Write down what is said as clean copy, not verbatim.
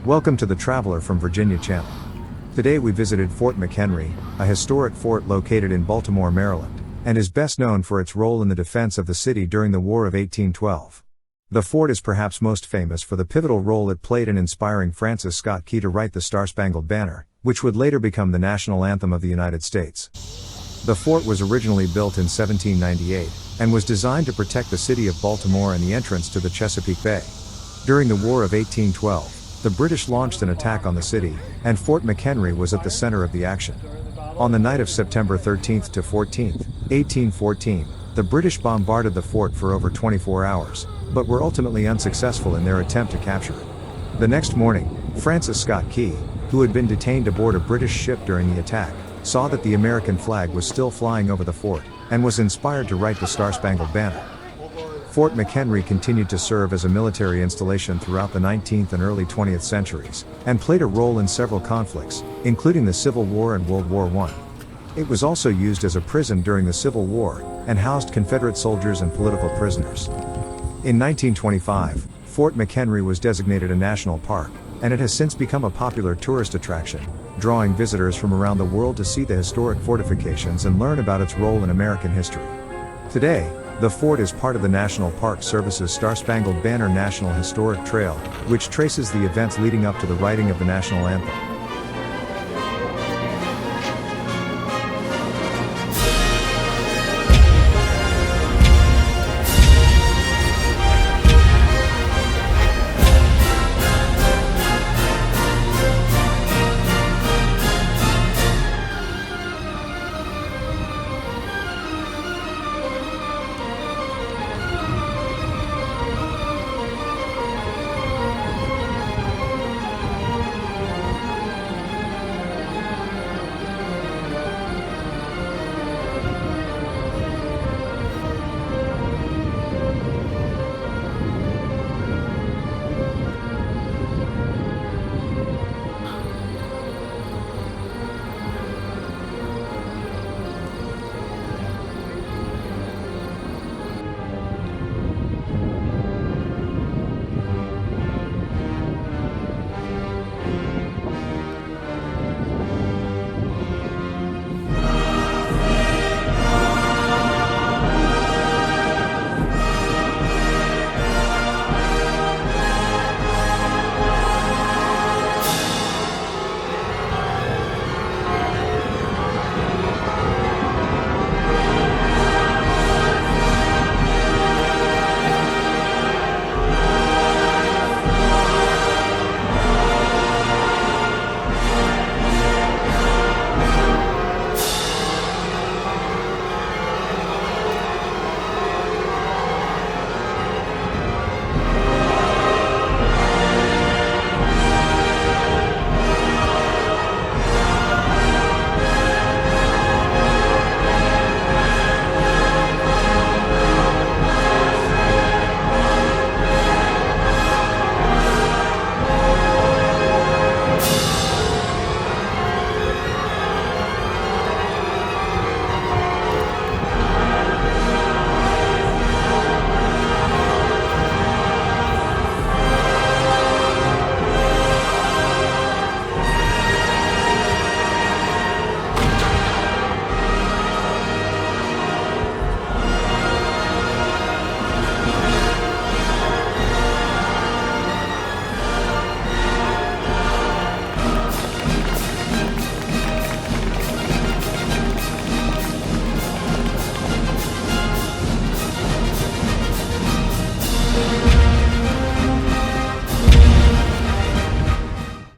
Welcome to the Traveler from Virginia channel. Today we visited Fort McHenry, a historic fort located in Baltimore, Maryland, and is best known for its role in the defense of the city during the War of 1812. The fort is perhaps most famous for the pivotal role it played in inspiring Francis Scott Key to write the Star-Spangled Banner, which would later become the national anthem of the United States. The fort was originally built in 1798, and was designed to protect the city of Baltimore and the entrance to the Chesapeake Bay. During the War of 1812, the British launched an attack on the city, and Fort McHenry was at the center of the action. On the night of September 13th to 14th, 1814, the British bombarded the fort for over 24 hours, but were ultimately unsuccessful in their attempt to capture it. The next morning, Francis Scott Key, who had been detained aboard a British ship during the attack, saw that the American flag was still flying over the fort, and was inspired to write the Star-Spangled Banner. Fort McHenry continued to serve as a military installation throughout the 19th and early 20th centuries, and played a role in several conflicts, including the Civil War and World War I. It was also used as a prison during the Civil War, and housed Confederate soldiers and political prisoners. In 1925, Fort McHenry was designated a national park, and it has since become a popular tourist attraction, drawing visitors from around the world to see the historic fortifications and learn about its role in American history. Today, the fort is part of the National Park Service's Star-Spangled Banner National Historic Trail, which traces the events leading up to the writing of the national anthem.